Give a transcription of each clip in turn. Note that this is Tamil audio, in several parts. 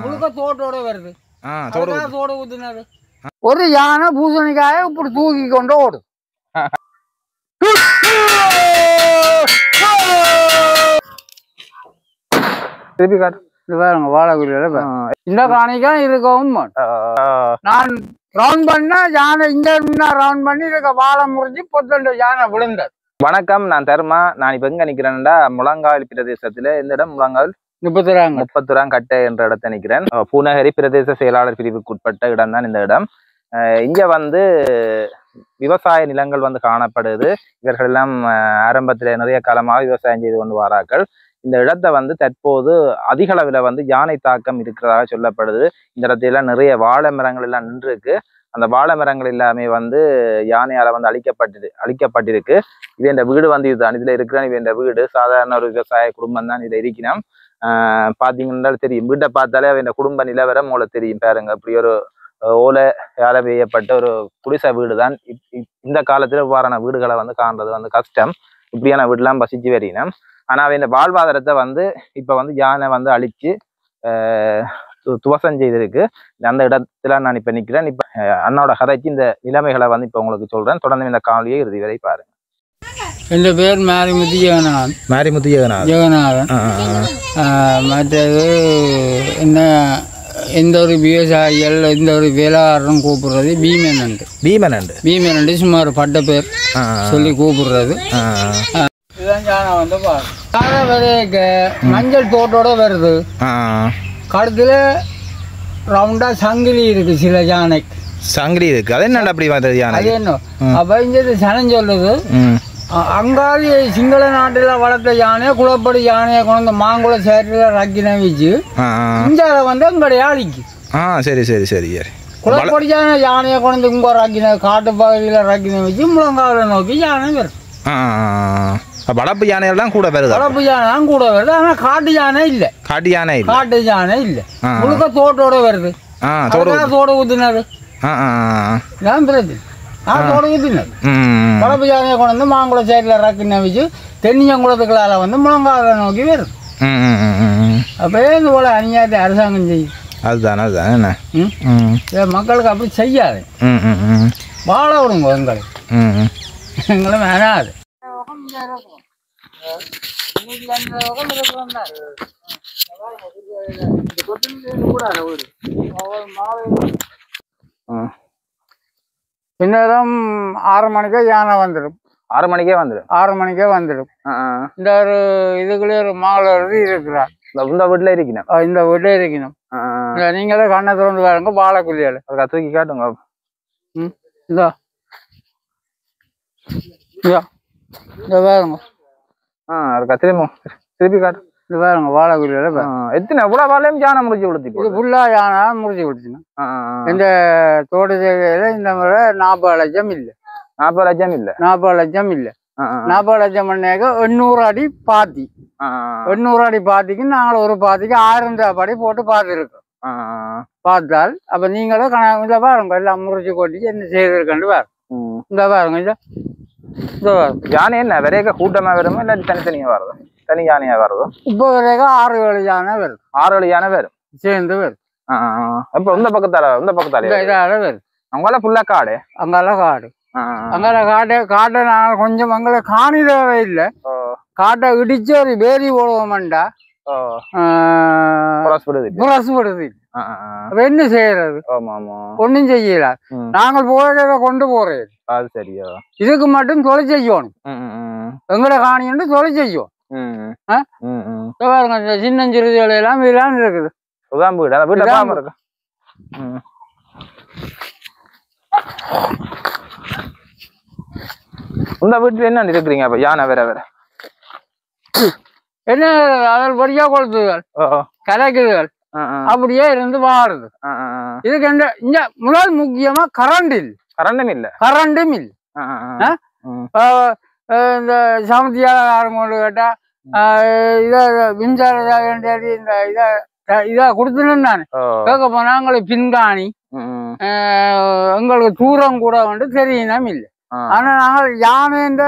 முழுக்க தோட்டோட வருது. தோடு ஊத்துனது. ஒரு யானை பூசணிக்காய இப்படி தூக்கி கொண்டு ஓடும். திருப்பி காட்டு. பாருங்க வாழைக்குடியில இந்த காணிக்கா இருக்கவும் நான் ரவுண்ட் பண்ண யானை இங்க ரவுண்ட் பண்ணி இருக்க வாழை முறிஞ்சு பொத்தண்டு யானை விழுந்தது. வணக்கம், நான் தர்மா. நான் இப்ப எங்க நிக்கிறேன்டா முழங்கால் பிரதேசத்துல. இந்த இடம் முழங்கால் முப்பத்துறாம் கட்டை என்ற இடத்தை நிக்கிறேன். பூநகரி பிரதேச செயலாளர் பிரிவுக்கு உட்பட்ட இடம் தான் இந்த இடம். இங்க வந்து விவசாய நிலங்கள் வந்து காணப்படுது. இவர்கள் எல்லாம் ஆரம்பத்துல நிறைய காலமாக விவசாயம் செய்து கொண்டு வாராக்கள். இந்த இடத்தை வந்து தற்போது அதிக அளவில் வந்து யானை தாக்கம் இருக்கிறதாக சொல்லப்படுது. இந்த இடத்துல நிறைய வாழை மரங்கள் எல்லாம் நின்று இருக்கு. அந்த வாழை மரங்கள் எல்லாமே வந்து யானையால வந்து அழிக்கப்பட்டிருக்கு. இது என்ற வீடு வந்து இதுதான். இதுல இருக்கிற இந்த வீடு சாதாரண ஒரு விவசாய குடும்பம் தான் இதுல இருக்கணும். பாத்தீங்கன்னா தெரியும், வீட்டை பார்த்தாலே இந்த குடும்ப நிலவரம் மூல தெரியும். பாருங்க, இப்படி ஒரு ஓலையால வேயப்பட்ட ஒரு குடிசை வீடு தான். இந்த காலத்துல இவ்வாறான வீடுகளை வந்து காண்றது வந்து கஷ்டம். இப்படியான வீடுலாம் வசிச்சு வரணும். ஆனா இந்த வாழ்வாதாரத்தை வந்து இப்ப வந்து யானை வந்து அழிச்சு துவசம் செய்திருக்கு. அந்த இடத்துல நான் இப்ப நிக்கிறேன். இப்ப அண்ணோட கதைக்கு இந்த நிலைமைகளை வந்து இப்ப உங்களுக்கு சொல்றேன். தொடர்ந்து இந்த காணொலியை இறுதி வரை பாருங்க. என் பேர் மாரிமுத்து ஜெகநாதன். மாரிமுத்து ஜெகநாதன். மற்றது என்ன, எந்த ஒரு விவசாயிகள் எந்த ஒரு வேளாளரும் கூப்பிடுறது பீமனண்டு சும்மா ஒரு பட்ட பேர் சொல்லி கூப்பிடுறது. இதுதான் யானை வந்து யானை விதைக்க மஞ்சள் தோட்டோட வருது. கழுத்துல ரவுண்டா சங்கிலி இருக்கு. சில யானைக்கு சங்கிலி இருக்கு. அது என்ன அப்படி வந்தது யானை? அது என்ன அப்ப இங்க சனம் சொல்லுது, அங்காளி சிங்கள நாட்டுல வளர்த்த யானையை குளப்படி யானையை கொண்டு மாங்குள சேற்றில ரக்கின வச்சு இந்தியாவில வந்து எங்களுடைய ஆளிக்கு. சரி சரி சரி. குளப்படியான யானையை கொண்டு இங்க ரக்கின காட்டு பகுதியில ரக்கின வச்சு முழங்கால நோக்கி யானை வருது. வளர்ப்பு யானைகள் தான் கூட வருது. வளர்ப்பு யானை தான் கூட வருது. ஆனா காட்டு யானை இல்ல. காட்டு யானை இல்ல. முழுக்க தோட்டோட வருது. தோடு ஊத்துனது தான் பிரச்சனை. தோடு ஊத்துனது வளர்ப்பு யானையை கொண்டு வந்து மாங்குள சைட்ல ரக்கின வச்சு தென்னியங்குளத்துக்களால வந்து முழங்கால நோக்கி வருது. அப்பயே இந்த போல அநியாயத்தை அரசாங்கம் செய்யும். அதுதான் அதுதான் என்ன மக்களுக்கு அப்படி செய்யாது. வாழ விடுங்க எங்களை வேணாது. பின்னரும் 6 மணிக்கே யானை வந்துடும். 6 மணிக்கே வந்துடும். இந்த ஒரு இதுக்குள்ளே ஒரு மாலை இருக்கிறார். இந்த வீட்டுல இருக்கணும். இந்த வீட்டுல இருக்கணும். நீங்களே கண்ணை திறந்து பாருங்க. வாழைக்குள்ளியால தூக்கி காட்டுங்க. பாருங்க. திருப்பி காட்டு. இது பாருங்க வாழைக்குள்ளியால எத்தனை இவ்வளவு வாழையும் யானை முடிச்சு கொடுத்து. இது ஃபுல்லா யானை முடிச்சு கொடுத்துங்க. இந்த தோட்ட சேவையில இந்த முறை 40 லட்சம் இல்லை. 40 லட்சம் இல்லை. 40 லட்சம் இல்லை. 40 லட்சம் பண்ணாக்க 800 அடி பாத்தி. 800 அடி பாத்திக்கு நாங்கள் ஒரு பாத்திக்கு 1000 படி போட்டு பார்த்துருக்கோம். பார்த்தால் அப்ப நீங்களும் இந்த பாருங்க எல்லாம் முறிச்சு கொட்டி என்ன செய்திருக்கேன்னு பாருங்க. இந்த பாருங்க இந்த யானை என்ன விரைக கூட்டமா வருமா இல்லாட்டி தனித்தனியா வருதோ? தனி யானையா வருதோ? இப்ப விரைக 6-7 யானை வருது. 6-7 யானை வரும் சேர்ந்து வருது. இப்ப இந்த பக்கத்தால வருது. அங்கெல்லாம் ஃபுல்லா காடு. அங்கெல்லாம் காட்டை நாங்கள் கொஞ்சம் அங்கே காணி தேவை இல்லை. காட்டை இடிச்சு ஒரு வேரி போடுவோம்டா புரசுபடுது. என்ன செய்யறது? ஒன்னும் செய்யல. நாங்கள் போறத கொண்டு போறது. அது சரியா? இதுக்கு மட்டும் தொலை செய்யணும். எங்கட காணி தொலை செய்யும். பாருங்க சின்னஞ்சிறுதிகள் எல்லாம் இதெல்லாம் இருக்குது. இந்த வீட்டுல என்ன இருக்கிறீங்க? அப்ப யானை வேற என்ன அதில் படியா கொளுத்துகள் கலைக்குதுகள் அப்படியே இருந்து வாடுது. இதுக்கு இந்த முதல் முக்கியமா கரண்டும் இல்லை. இந்த சமத்தியாளர் கொண்டு கேட்டா இதை மின்சார இந்த இதை கொடுத்துன்னு நான் கேட்க போனா எங்களுக்கு பின்காணி எங்களுக்கு தூரம் கூட வந்து தெரியணும் இல்லை. ஆனா நாங்கள் யானை இந்த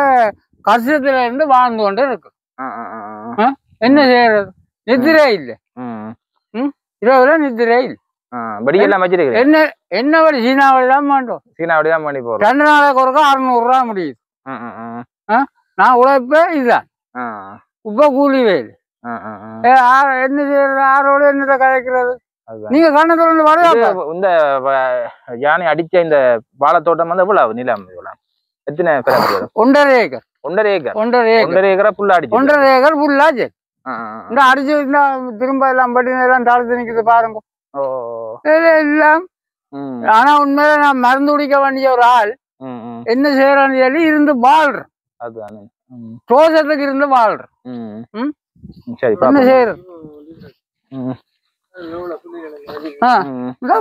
கஷ்டத்துல இருந்து வாழ்ந்து கொண்டு இருக்கோம். என்ன செய்யறது? நிதிரே இல்லை. இரவுல நித்திரையில் வெடியெல்லாம் வச்சிருக்கு என்ன வழி சீனாவளி தான் மாட்டோம். சீனாவளி தான் பண்ணி போறோம். 2 நாளைக்கு ஒருக்கா 600 ரூபா முடியுது. நான் உழைப்பே இதுதான். இப்ப கூலி வேலை என்ன செய்யறது? ஆரோட என்னத்தை கதைக்கிறது? நீங்க கண்ணத்துல வர இந்த யானை அடிச்ச இந்த வாழைத்தோட்டம் வந்து எவ்வளவு நிலம்? எத்தனை 1.5 ஏக்கர். 1.5 ஏக்கரா புல்லா அடிச்சு 1.5 ஏக்கர் புல்லா சரி இந்த அடிச்சு திரும்ப எல்லாம் பட்டின எல்லாம் தாழ்த்து நிக்குது பாருங்க எல்லாம். ஆனா உண்மையில நான் மருந்து குடிக்க வேண்டிய ஒரு ஆள் என்ன செய்யறான்னு சொல்லி இருந்து வாழ்றேன். தோஷத்துக்கு இருந்து வாழ்றேன். என்ன செய்யறது?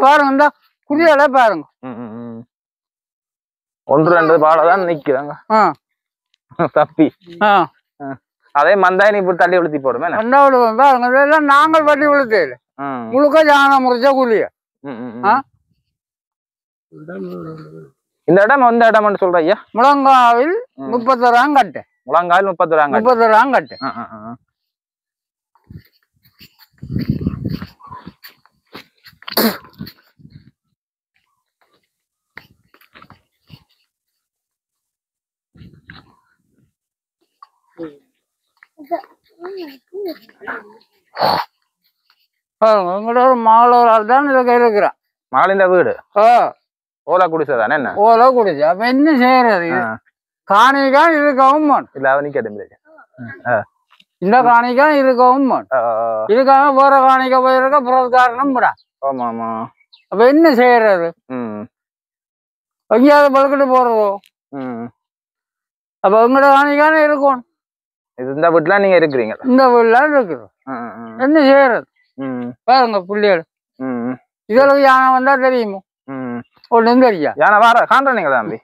பாருங்க இந்த குடியால பாருங்க 1-2 பாலதான் நிக்கிறாங்க தப்பி. அதே மந்தாயினி இப்படி தள்ளி விழுத்தி போடுமே பாருங்க நாங்கள் வட்டி விழுத்து முழுக்க ஜான முறிச்ச குழிய. இந்த இடம் எந்த இடம் சொல்ற ஐயா? முழங்காவில் 30 கட்டு. முழங்காவில் 30 கட்டு. உங்களோட மகளோரால் தான் இதுக்கு இருக்கிறான். மகளின் வீடு ஓலா குடிசைதானே? என்ன ஓலா குடிசை. அப்ப என்ன செய்யறது? காணிக்கா இருக்கவும் இல்ல அவனி கேட்டு இந்த காணிக்கா இருக்கவும் இருக்காம வேற காணிக்க போயிருக்க புறக்காரணம் விடா. ஆமா ஆமா. அப்ப என்ன செய்யறது? எங்கேயாவது பழுக்கிட்டு போறதோ? அப்ப எங்கட காணிக்கான இருக்கணும். இந்த வீட்டுல நீங்க இருக்கிறீங்க? இந்த வீட்டுல இருக்கிறோம். என்ன செய்யறது? பாருங்க புள்ளிகள் இதற்கு யானை வந்தா தெரியுமோ? ஒண்ணும் தெரியா. யானை வார காண்றீங்க தம்பி?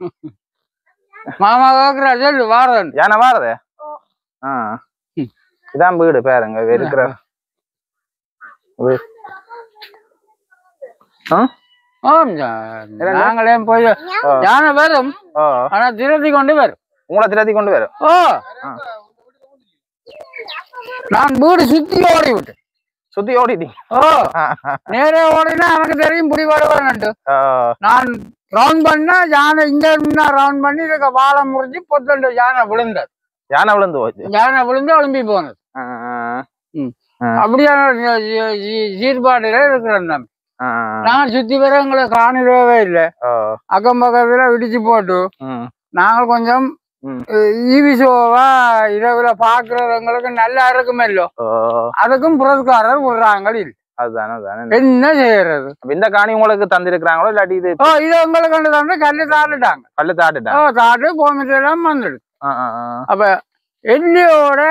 மாமா கேக்குறா சொல்லு வாரது. யானை வாரது இதான் வீடு பாருங்க இருக்கிற. நாங்களே போய் யானை வரும். ஆனா திரட்டி கொண்டு வரும். உங்களை திரட்டி கொண்டு வரும். நான் வீடு சுத்தி ஓடி விட்டேன். சுத்தி ஓடிட்டீங்க? நேரே ஓடினா எனக்கு தெரியும் புடிவாடு வரணுட்டு. நான் ரவுண்ட் பண்ணா யானை இங்க ரவுண்ட் பண்ணி இதுக்கு வாழை முறிஞ்சு பொத்து யானை விழுந்தது. யானை விழுந்து போச்சு. யானை விழுந்து எழும்பி போனது. அப்படியான சீர்பாடுல இருக்கிறேன். நான் சுத்தி வர எங்களை காணவே இல்லை. அக்கம் பக்கத்துல இடிச்சு போட்டு நாங்கள் கொஞ்சம் ஈவி ஷோவா இரவுல பாக்குறவங்களுக்கு நல்லா இருக்குமல்லோ, அதுக்கும் புரஸ்காரர் விடுறாங்க. என்ன செய்யறது? இந்த காணி உங்களுக்கு தந்திருக்கிறாங்களோ இல்லாட்டி இது இது உங்களுக்கு தந்து கல்லு தாட்டுட்டாங்க. தாட்டு கோமிட்டு எல்லாம் வந்துடு. அப்ப எல்லியோட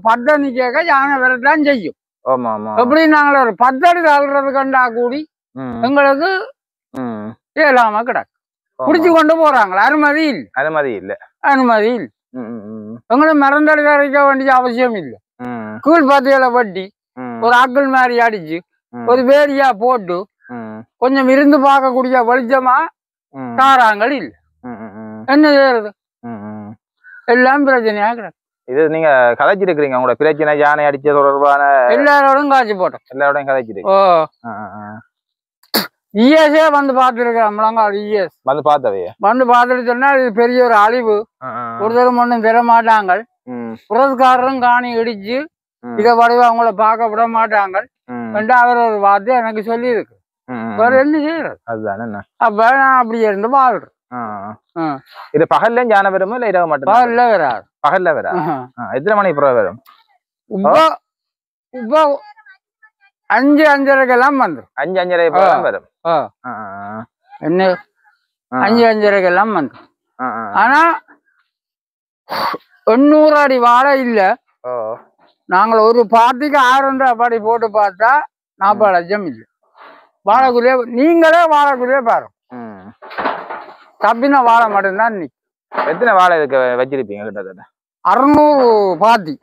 பத்தடி கேட்க யானை வரதான் செய்யும். எப்படி நாங்கள ஒரு 10 அடி தாழ்றது கண்டா கூடி எங்களுக்கு இயலாம கிடக்கு. குடிச்சு கொண்டு போறாங்களா? அனுமதி இல்லை. அனுமதி இல்லை. எங்களை மறந்தடி வரைக்க வேண்டிய அவசியம் இல்லை. கீழ் பத்தியில வட்டி ஒரு ஆக்கள் மாதிரி அடிச்சு ஒரு வேடியா போட்டு கொஞ்சம் இருந்து பார்க்கக்கூடிய வெளிச்சமா தாராங்கள் இல்லை. என்ன செய்யறது? எல்லாம் பிரச்சனையா கிடக்கு. இது நீங்க கதைச்சிருக்கிறீங்க உங்களோட பிரச்சனை யானை அடிச்ச தொடர்பான எல்லாரோடும் காய்ச்சி போட்டோம். எல்லாரோடையும் கதைச்சிருக்கு. இஎஸ்ஏ வந்து பார்த்துருக்கேன். முழங்கால் இஎஸ் வந்து பார்த்தவையே வந்து பார்த்துட்டு சொன்னா இது பெரிய ஒரு அழிவு. ஒருத்தரும் ஒன்றும் தர மாட்டாங்க. புரஸ்காரரும் காணி இடிச்சு இதை வடிவ அவங்கள பார்க்க விட மாட்டாங்க. அவர் ஒரு வார்த்தை எனக்கு சொல்லி இருக்கு. வேற என்ன செய்யறது? அதுதானே. அப்ப நான் அப்படி இருந்து வாழ்றேன். இது பகல்ல யானை வருமோ இல்ல இரவு மட்டும்? பகல்ல வராது. பகல்ல வரா? எத்தனை மணிக்கு பிறகு வரும்? இப்போ 5-5:30 வந்துடும். 5-5:30 வரும். என்ன 5-5:30 வந்துடும். ஆனா 800 அடி வாழை இல்ல. நாங்கள் ஒரு பாட்டிக்கு 600 படி போட்டு பார்த்தா 40 லட்சம் இல்லை. வாழைக்குள்ளே நீங்களே வாழைக்குள்ளே பாருங்க. தப்பின வாழை மட்டும்தான் நீ. எத்தனை வாழை இருக்க வச்சிருப்பீங்க? கிட்டத்தட்ட 600 பாத்தி.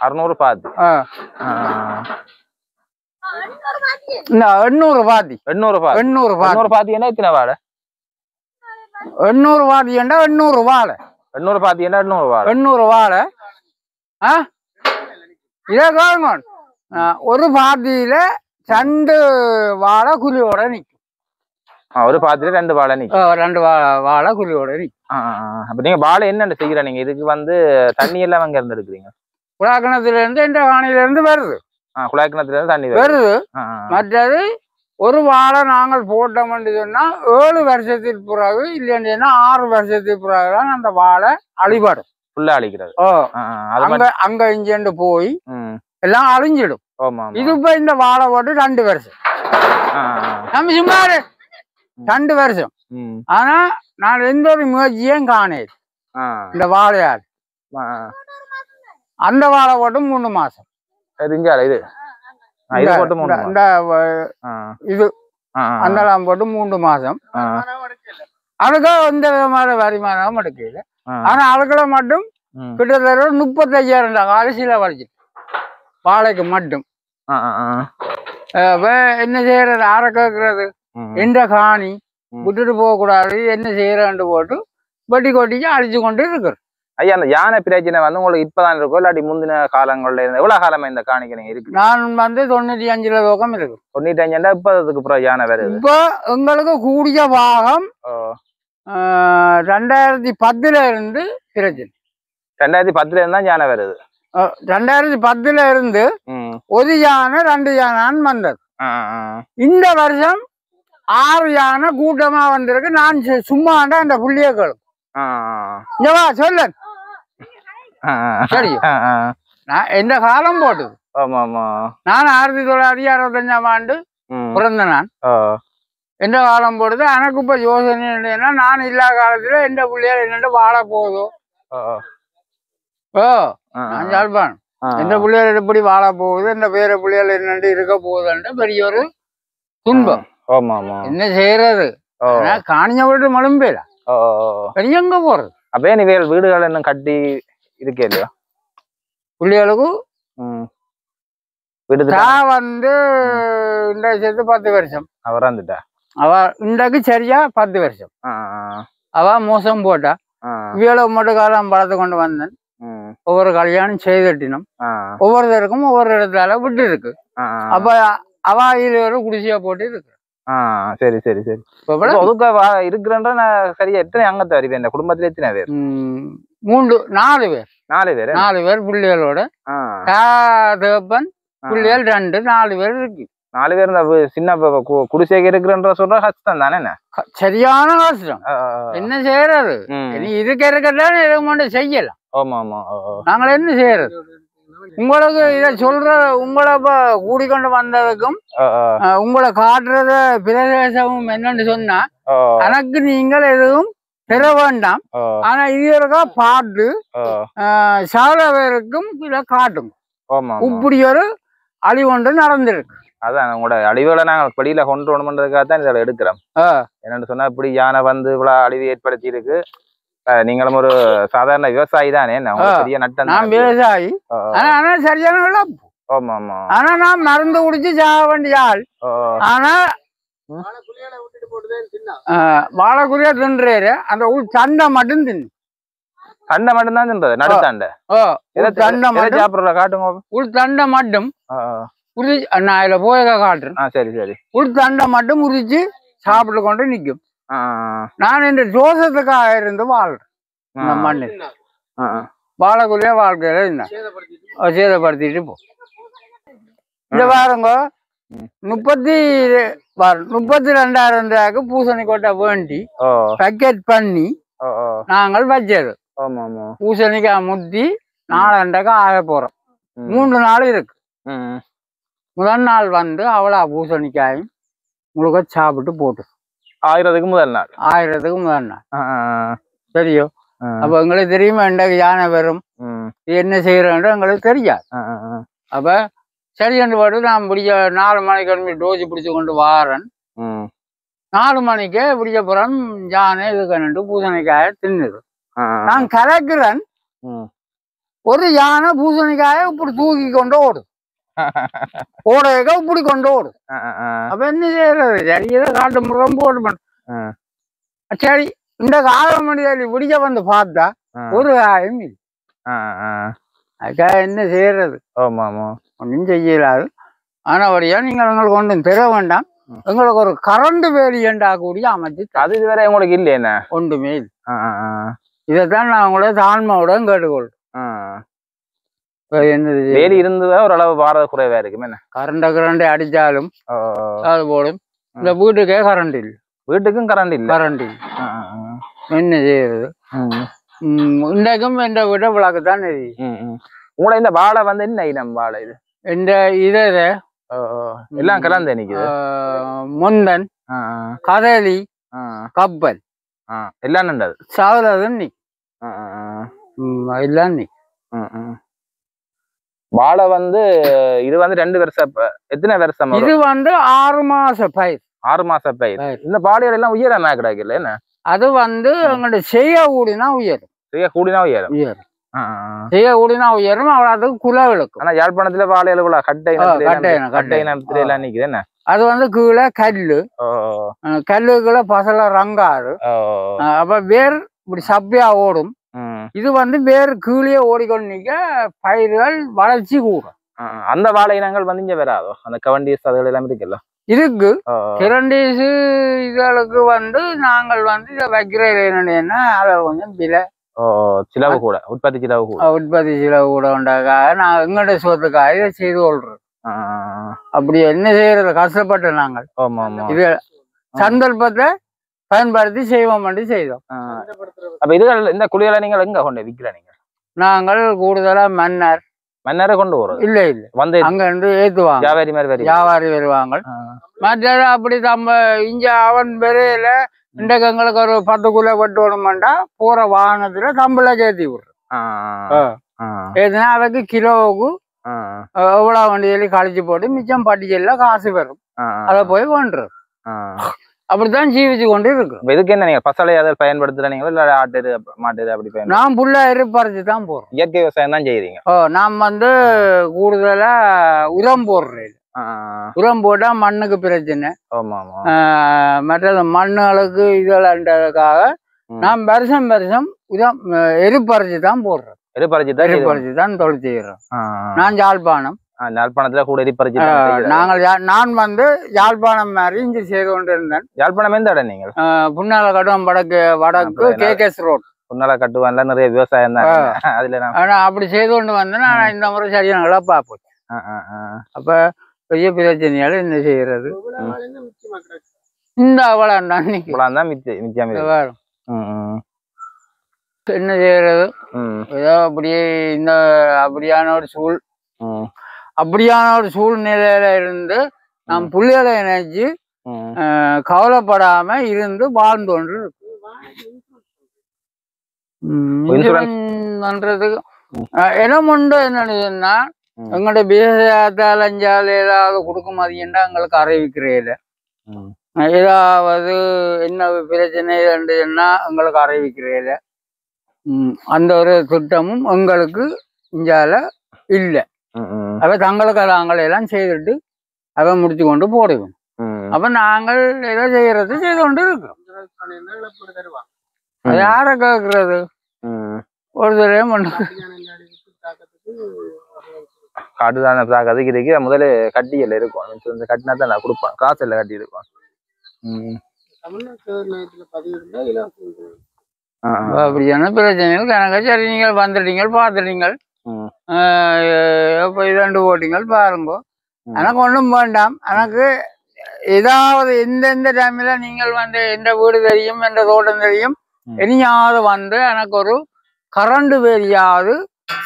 600 பாத்தி. 800 பாத்தி. 800 பாத்தி என்ன எத்தனை வாழை? 800 பாத்தி என்ன 800 வாழை. 800 பாத்தி என்ன 800 வாழை. 800 வாழை. இதை காணுங்க. ஒரு பாத்தியில 2 வாழை குழியோட நிக்கும். ஒரு பாத்திரம் 2 வாழை நிக்கும். 2 வாழை குழியோட நிக்கும். அப்ப நீங்க வாழை என்னன்னு செய்யற நீங்க இதுக்கு வந்து தண்ணி எல்லாம் அங்க இருந்து எடுக்கிறீங்க? குழாக்கிணத்துல இருந்து இந்த காணில இருந்து வருது. குழாக்கிணத்துல இருந்து தண்ணி வருது. மற்றது ஒரு வாழை நாங்கள் போட்டோம்னு சொன்னா 7 வருஷத்துக்கு பிறகு இல்லைன்னா 6 வருஷத்துக்கு பிறகுதான் அந்த வாழை அழிபடும். ஃபுல்லா அழிக்கிறது. அங்க இங்கேண்டு போய் எல்லாம் அழிஞ்சிடும். இது இப்ப இந்த வாழை போட்டு 2 வருஷம் நம்ம சும்மா 2 வருஷம். ஆனா நான் எந்த ஒரு முயற்சியும் காணேன் இந்த வாழையாடு. அந்த வாழை போட்டு 3 மாசம் இது இது அந்தலாம் போட்டு 3 மாசம். அதுக்கு எந்த விதமான வருமானம் எடுக்கல. ஆனா அதுக்குள்ள மட்டும் கிட்டத்தட்ட 35,000 காலசில வலிச்சு வாழைக்கு மட்டும். என்ன செய்யறது? ஆற கேட்கறது எந்த காணி விட்டுட்டு போக கூடாது, என்ன செய்யறன்னு போட்டு வெட்டி கொட்டிக்கு அழிச்சு கொண்டு இருக்கிறது. ஐயா, அந்த யானை பிரச்சனை வந்து உங்களுக்கு இப்பதான் இருக்கும் இல்லாட்டி முந்தின காலங்கள்ல இருந்து எவ்வளவு காலமா இந்த காணிக்க இருக்கு? நான் வந்து 95 தூக்கம் இருக்கு. 95 இப்ப அதுக்கு அப்புறம் யானை வருது. இப்போ எங்களுக்கு கூடிய பாகம் 2010 இருந்து பிரச்சனை. 2010 இருந்தா யானை வருது. 2010 இருந்து ஒரு யானை 2 யானான்னு வந்தது. இந்த வருஷம் 6 யானை கூட்டமா வந்திருக்கு. நான் சும்மாண்டா அந்த புள்ளியக்களும் சொல்லு சரி. நான் எந்த காலம் போட்டது. நான் 1965ஆம் ஆண்டு பிறந்த நான். எந்த காலம் போடுது எனக்கு இப்ப யோசனை இல்லைன்னா நான் இல்லாத காலத்துல எந்த பிள்ளையார் என்னண்டு வாழ போகுதோ. நான் சொல்றேன் எந்த பிள்ளையார் எப்படி வாழ போகுது, இந்த பேர பிள்ளையார் என்னண்டு இருக்க போகுதுன்ற பெரிய ஒரு துன்பம். என்ன செய்யறது? காணிய விட்டு மழும்பேல பெரியங்க போறது. அப்பே நீ வீடுகள் என்ன கட்டி இருக்கே இல்லையா பிள்ளைகளுக்கு? வந்து இந்த 10 வருஷம் அவராந்துட்டா. அவ இன்றைக்கு சரியா 10 வருஷம். அவ மோசம் போட்டா. இவ்வளவு மட்டும் காலம் பழத்தை கொண்டு வந்தேன். ஒவ்வொரு கல்யாணம் செய்தட்டினும் ஒவ்வொருத்தருக்கும் ஒவ்வொரு இடத்துல விட்டு இருக்கு. அப்ப அவ ஒரு குடிசையா போட்டு இருக்கு. சரி சரி சரி. இருக்கிறேன்ற நான் சரியா எத்தனை அங்கத்தை அறிவேன்? இந்த குடும்பத்துல எத்தனை பேர்? 4 பேர். 4 பேர் பிள்ளைகளோட. தேப்பன் பிள்ளைகள் 2 4 பேர் இருக்கு. 4 பேர் இந்த சின்ன குடிசைக்கு இருக்கிறன்ற சொல்ற கஷ்டம் தானே? சரியான கஷ்டம். என்ன செய்யறது? இருக்கதான் எதுவும் செய்யலாம். நாங்கள் என்ன செய்யறது? உங்களுக்கு இத சொல்ற உங்களை கூடிக்கொண்டு வந்ததுக்கும் உங்களை காட்டுறத பிரதேசமும் என்னன்னு சொன்னா எனக்கு நீங்கள் எதுவும் பெற வேண்டாம். ஆனா இதற்கா பாட்டு சால பேருக்கும் இத காட்டும். இப்படி ஒரு அழிவொன்று நடந்திருக்கு. அதான் உங்களோட அழிவுகளை நாங்கள் வெளியில கொண்டு வரணுன்றதுக்காக தான் இதில் எடுக்கிறோம். என்னன்னு சொன்னா இப்படி யானை வந்து இவ்வளவு அழிவு ஏற்படுத்தி இருக்கு. நீங்களும் ஒரு சாதாரண விவசாயி தானே? பெரிய நட்டம். நான் விவசாயி. ஆனா சரியான இழப்பு. ஆனா நான் மருந்து குடிச்சு சாக வேண்டிய ஆள். ஆனா வாழைக்குரிய தின்றாரு. அந்த உள் தண்டை மட்டும் தின்னு. தண்டை மட்டும் தான் தின்றது? நடுத்தாண்டை சாப்பிடுற காட்டுங்க. உள் தண்டை மட்டும் உரிச்சு நான் இதுல போய் காட்டுறேன். சரி சரி. உள் தண்டை மட்டும் உரிச்சு சாப்பிட்டு கொண்டு நிக்கும். நான் இந்த ஜோசத்துக்காக இருந்து வாழ்றேன். மண்ணு வாழக்குள்ளே வாழ்க்கையில சேதப்படுத்திட்டு போ. இந்த பாருங்க 32,000 ரூபாய்க்கு பூசணி கொட்டை வேண்டி பேக்கெட் பண்ணி நாங்கள் வச்சது. பூசணிக்காய் முத்தி 4 ஆக போறோம். 3 நாள் இருக்கு. முதல் நாள் வந்து அவ்வளோ பூசணிக்காயும் முழுக்க சாப்பிட்டு போட்டு 1000க்கு முதல் நாள். 1000க்கு முதல் நாள் சரியோ? அப்ப எங்களுக்கு தெரியுமா இன்றைக்கு யானை வரும் என்ன செய்யறோம் எங்களுக்கு தெரியாது. அப்ப சரி என்று பாட்டு நான் பிடிச்ச 4 மணிக்கு கிளம்பி டோசி பிடிச்சு கொண்டு வாரன். 4 மணிக்கு பிடிச்ச புறம் யானை இதுக்கு பூசணிக்காய தின்னுது. நான் கலக்கிறேன். ஒரு யானை பூசணிக்காய இப்படி தூக்கி கொண்டு ஓடுது. ஓடையக்க இப்படி கொண்டு ஓடும். அப்ப என்ன செய்யறது? சரி காட்டு முறம் போட்டு சரி இந்த 6 மணி விடிய வந்து பார்த்தா ஒரு காயம் இல்லை. அதுக்காக என்ன செய்யறது? ஒன்னும் செய்யலாது. ஆனபடியா நீங்கள் எங்களுக்கு ஒன்றும் பெற வேண்டாம். எங்களுக்கு ஒரு கரண்ட் வேலியண்டா கூடிய அமைச்சு அது இதுவரை உங்களுக்கு இல்லை என்ன ஒன்றுமே இல்லை. இதைத்தான் நான் உங்களோட தாழ்மையுடன் கேட்டுக்கொள்றேன். என்னது வேலி இருந்துதான் ஓரளவு பாரத குறைவா இருக்குமே. என்ன கரண்டை அடிச்சாலும் அது போடும். இந்த வீட்டுக்கே கரண்ட் இல்லை. வீட்டுக்கும் கரண்ட் இல்லை. என்ன செய்யறது? இன்றைக்கும் இந்த வீட்டை விளக்குத்தான் தெரியும். உங்களை இந்த வாழை வந்து என்ன இனம் வாழை இது? இந்த இதை எல்லாம் கலந்து நிக்குது. முந்தன், கதலி, கப்பல் எல்லாம் நண்டது சாவதும் நீ எல்லாம் நீ. வாழை வந்து இது வந்து 2 வருஷம். எத்தனை வருஷம்? இது வந்து 6 மாச பயிர். 6 மாச பயிர். இந்த பாடிகள் எல்லாம் உயரமா கிடைக்கல என்ன? அது வந்து எங்கள்ட்ட செய்ய கூடினா உயரும். செய்ய கூடினா உயரும். செய்ய கூடினா உயரும். அவ்வளவுக்கு குலை விளக்கும். ஆனா யாழ்ப்பாணத்துல வாழை அளவுல கட்டை எல்லாம் நிக்குது என்ன? அது வந்து கீழே கல்லுக்குள்ள பசல ரங்காரு. அப்ப வேர் இப்படி சப்பையா ஓடும். இது வந்து வேறு கீழே ஓடிக்கொண்டு நிக்க பயிர்கள் வளர்ச்சி கூடும். அந்த வாழை இனங்கள் வந்து இங்க வராதோ? அந்த கவண்டிஸ் அதுகள் எல்லாம் இருக்குல்ல? இருக்கு. கிரண்டீஸ் இதுகளுக்கு வந்து நாங்கள் வந்து இதை வைக்கிறது என்னன்னா அதை கொஞ்சம் விலை சிலவு கூட, உற்பத்தி சிலவு கூட உண்டாக்காக நான் எங்கள்ட சொத்துக்காக இதை செய்து கொள்றோம். அப்படி என்ன செய்யறது? கஷ்டப்பட்ட நாங்கள் இது சந்தர்ப்பத்தை பயன்படுத்தி செய்வோம் பண்ணி செய்தோம். அப்ப இதுகள் இந்த குழிகளை நீங்கள் எங்க கொண்டு விற்கிறீங்க? நாங்கள் கூடுதலா மன்னரை கொண்டு வரோம். இல்ல வந்து அங்க இருந்து ஏத்துவாங்க. வியாபாரி வருவாங்க. மற்ற அப்படி நம்ம இங்க அவன் பெரியல இன்றைக்கு எங்களுக்கு ஒரு 10 கிலோ வெட்டணும்டா போற வாகனத்துல தம்பளை ஏத்தி விடுறோம். ஏதுனா அதுக்கு கிலோவுக்கு எவ்வளவு வண்டியில கழிச்சு போட்டு மிச்சம் பட்டியல்ல காசு வரும். அதை போய் கொண்டுறோம். அப்படித்தான் ஜீவிச்சு கொண்டு இருக்கும். இதுக்கு என்ன நீங்க பசலை அதை பயன்படுத்துறீங்களா இல்ல ஆட்டு மாட்டு அப்படி? நான் புல்லா பறிச்சு தான் போறேன். இயற்கை விவசாயம் தான் செய்யறீங்க? நான் வந்து கூடுதலா உரம் போடுறேன். உரம் போட்டா மண்ணுக்கு பிரச்சனை. மற்ற மண்ணுகளுக்கு இதெல்லாம்ன்றதுக்காக நான் வருஷம் உரம் எரிப்பறிச்சு தான் போடுறேன். எரிப்பறிச்சு தான் தொழில் செய்யறோம். நான் யாழ்ப்பாணம். யாழ்ப்பாணத்துல கூட எரிப்பறிச்சு நான் வந்து யாழ்ப்பாணம் மாதிரி இங்க செய்து கொண்டு இருந்தேன். யாழ்ப்பாணம் எந்த இடம் நீங்கள்? புன்னால கட்டுவான் வடக்கு KKS ரோட். புன்னால கட்டுவான்ல நிறைய விவசாயம் தான் அதுல. ஆனா அப்படி செய்து கொண்டு வந்தேன். நான் இந்த முறை சரியான இழப்பா போச்சு. அப்ப பெரிய பிரச்சனையால என்ன செய்யறது? இந்த அவ்வளவுதான் மிச்சம் என்ன செய்யறது? ஏதோ அப்படியே இந்த அப்படியான ஒரு சூழ்நிலையில இருந்து நாம் புள்ளிகளை நினைச்சு கவலைப்படாம இருந்து வாழ்ந்து கொண்டு பண்றதுக்கு இடம் உண்டு. என்னன்னா எங்களுடைய விவசாயத்தால் அஞ்சால் ஏதாவது கொடுக்குமதிண்டா எங்களுக்கு அறிவிக்கிறேன். ஏதாவது என்ன பிரச்சனை இருந்துச்சுன்னா எங்களுக்கு அறிவிக்கிறேன். அந்த ஒரு திட்டமும் எங்களுக்கு இஞ்சால இல்லை. அவ தங்களுக்கு நாங்கள் எல்லாம் செய்துட்டு அவ முடிச்சு கொண்டு போடுவோம். அப்ப நாங்கள் ஏதோ செய்யறது செய்து கொண்டு இருக்கோம். அது யார கேக்குறது? ஒரு தடவை காட்டுதான தாக்கத்துக்கு இருக்கு. முதல்ல கட்டியல் இருக்கும். கட்டினா தான் நான் கொடுப்பேன். காசு எல்லாம் கட்டி இருக்கும். அப்படியான பிரச்சனைகள் கணக்கா. சரி, நீங்கள் வந்துட்டீங்க, பார்த்துட்டீங்க, இப்ப 2 போட்டீங்கள் பாருங்க. எனக்கு ஒன்றும் வேண்டாம். எனக்கு ஏதாவது எந்தெந்த டைம்ல நீங்கள் வந்து எந்த வீடு தெரியும், எந்த தோட்டம் தெரியும், இனியாவது வந்து எனக்கு ஒரு கரண்ட் வேலியாவது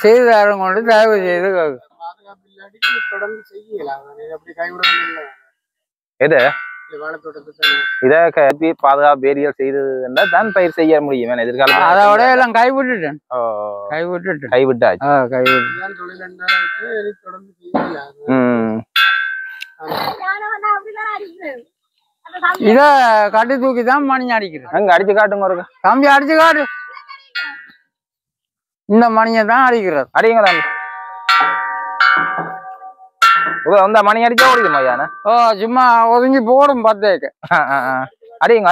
செய்து தரம் கொண்டு தயவு செய்து இதை பாதுகாப்பு வேலியல் செய்து தான் பயிர் செய்ய முடியும். எதிர்காலம் அதோட எல்லாம் கைவிட்டுட்டேன். இத கட்டி தூக்கி தான் மணி அடிக்கிறேன். அடிச்சு காட்டுங்க ஒரு தம்பி, அடிச்சு காட்டு. இந்த மணியை தான் அடிக்கிறது. அடிங்க தம்பி. அந்த மணி அடிச்சா ஓடிக்குமா ஐயா? சும்மா ஒதுங்கி போடும் 10. அடிங்க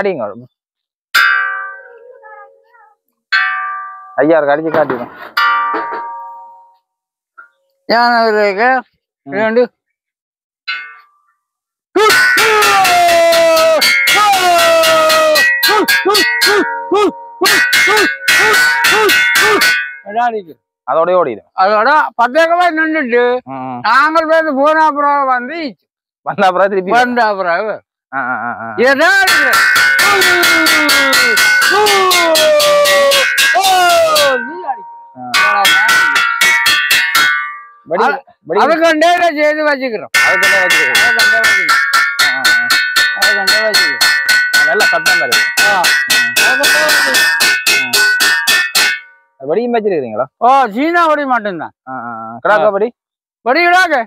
ஐயா அடிச்சு காட்டிடும். ஏன் அதோட ஓடிடும். அதோட பத்தேகமா நின்றுட்டு நாங்கள் பேருந்து போன அப்புறம் வந்து வந்த அப்புறம் திருப்பி வந்த அப்புறம் அதுக்கண்டே செய்து வச்சுக்கிறோம். நல்லா சத்தம் வருது. வடியும் வச்சிருக்கீங்களா? ஓ சீனா வடி மட்டும்தான். கிடாக்கா வடி வடி கிடாக்கு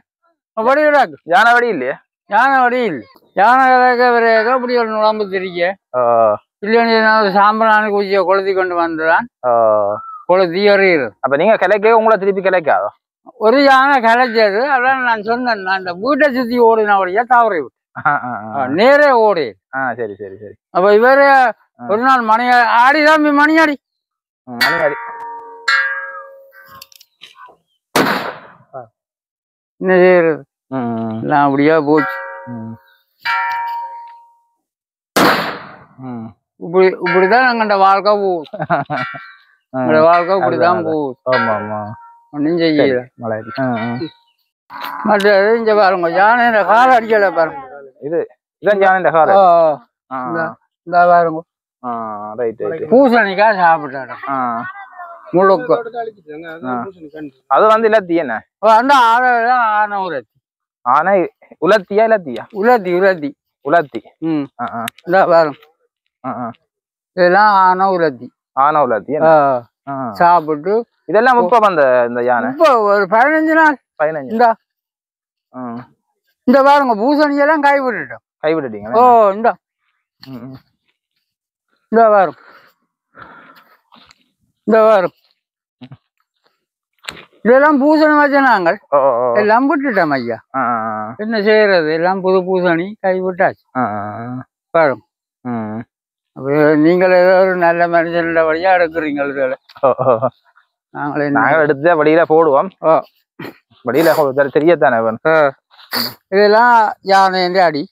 வடி கிடாக்கு. யானை வடி இல்லையா? யானை வடி இல்லை. யானை விரையாக அப்படி ஒரு நுழம்பு திரிக்க இல்லைன்னு சாம்பிராணி குச்சியை கொளுத்தி கொண்டு வந்துதான் கொளுத்தி எறிகிறது. அப்ப நீங்க கிளைக்க உங்களை திருப்பி கிளைக்காதோ? ஒரு யானை கிளைச்சது. அதான் நான் சொன்னேன், நான் அந்த வீட்டை சுத்தி ஓடினபடியா தவறி விட்டு நேரே ஓடி. சரி சரி சரி. அப்ப இவரு ஒரு நாள் மணி ஆடிதான் மணியாடி மணியாடி என்ன செய்யறது எல்லாம் அப்படியா போச்சு. இப்படிதான் எங்கள்ட வாழ்க்கை போகுது. எங்களோட வாழ்க்கை இப்படிதான் போகுது. ஒன்னும் செய்யல. மற்றது இங்க பாருங்க, யானை கால அடிக்கல பாருங்க. இது இதான் யானை கால. இந்த பாருங்க பூசணிக்காய் சாப்பிட்டாரு முழுக்க. அது வந்து இலத்தி என்ன? அந்த ஆனை உலத்தி. ஆனை உலத்தியா இலத்தியா? உலத்தி உலத்தி உலத்தி. இந்த பாருங்க இதெல்லாம் ஆனை உலத்தி. ஆனை உலத்தி சாப்பிட்டு இதெல்லாம் இப்ப வந்த இந்த யானை இப்ப ஒரு 15 நாள் 15. இந்த பாருங்க பூசணி எல்லாம் கைவிட்டுட்டோம். கைவிட்டுட்டீங்க? ஓ இந்த பாருங்க இந்த பாருங்க இதெல்லாம் பூசணி வச்ச நாங்கள் எல்லாம் விட்டுட்டோம் ஐயா. என்ன செய்யறது, எல்லாம் புது பூசணி கைவிட்டாச்சு பாருங்க. நீங்கள் ஏதோ ஒரு நல்ல மனுஷன் வழியா எடுக்கிறீங்க. நாங்கள் எடுத்து வழியில போடுவோம். வழியில தெரியத்தானே இதெல்லாம் யானை அடி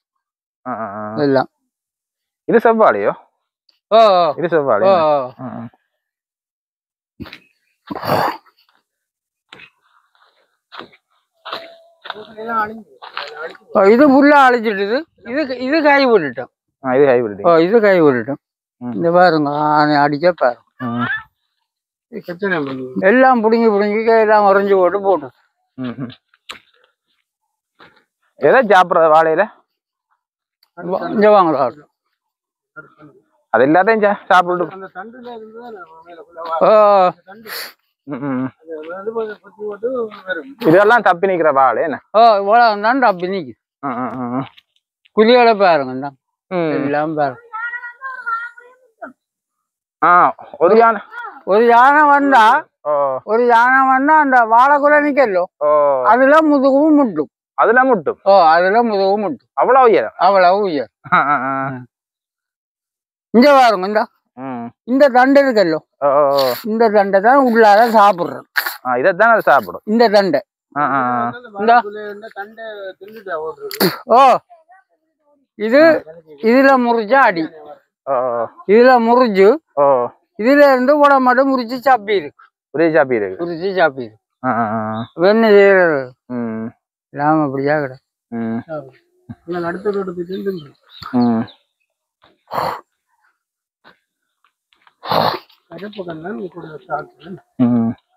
எல்லாம். இது செவ்வாழையோ? இது செவ்வாழை. இது புல்லா அழிச்சிட்டு இது கை விட்டுட்டோம். இது கை விட்டுட்டோம். இந்த பாருங்க ஆனை அடிக்க பாருங்க எல்லாம் புடுங்கி புடுங்கி எல்லாம் உறைஞ்சு போட்டு போட்டு. எதை சாப்பிடுறது வாழையில? இங்க வாங்க அது எல்லாத்தையும் சாப்பிட்டு இதெல்லாம் தப்பி நிக்கிற வாழை என்ன? இவ்வளவு தப்பி நிக்கு. குளியோட பாருங்க எல்லாம் பாருங்க. ஒரு யானை வந்தா அந்த வாழைக்குள்ள நிக்கலோ அதுல முதுகவும் முட்டும். அதுல முட்டும். அதுல முதுகவும் முட்டும். அவ்வளவு உயரம். அவ்வளவு உயர். இங்க பாருங்க இந்த தண்டை இருக்கல்லோ இந்த தண்டை தான் உள்ளார சாப்பிடுறோம். இதான் அது சாப்பிடும் இந்த தண்டை. இதுல முறிச்சா அடி. இதுல முறிஞ்சு இதுல இருந்து உடம்பு முறிச்சு சாப்பி இருக்கு. முறிச்சு சாப்பி இருக்கு. என்ன செய்யறது இல்லாம அப்படியா கிட.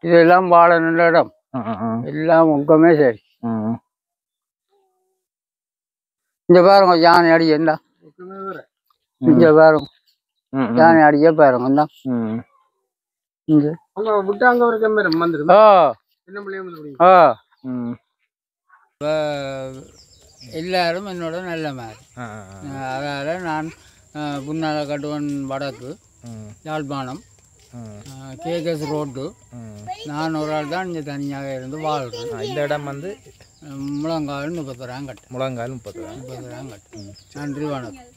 இதெல்லாம் வாழ நல்ல இடம். எல்லாம் உங்கமே சரி. இங்க பாருங்க யானை அடி என்ன. இங்க பாருங்க யானை அடிக்க பாருங்க. எல்லாரும் என்னோட நல்ல மாதிரி. அதனால நான் புன்னால கட்டுவன் வடக்கு யாழ்ப்பாணம் கேகஸ் ரோட்டு. நான் ஒரு ஆள் தான் இங்கே தனியாக இருந்து வாழ்கிறேன். இந்த இடம் வந்து முழங்கால் 30 ரூபாய் கட்டு. முழங்கால் 30 ரூபாய். நன்றி வணக்கம்.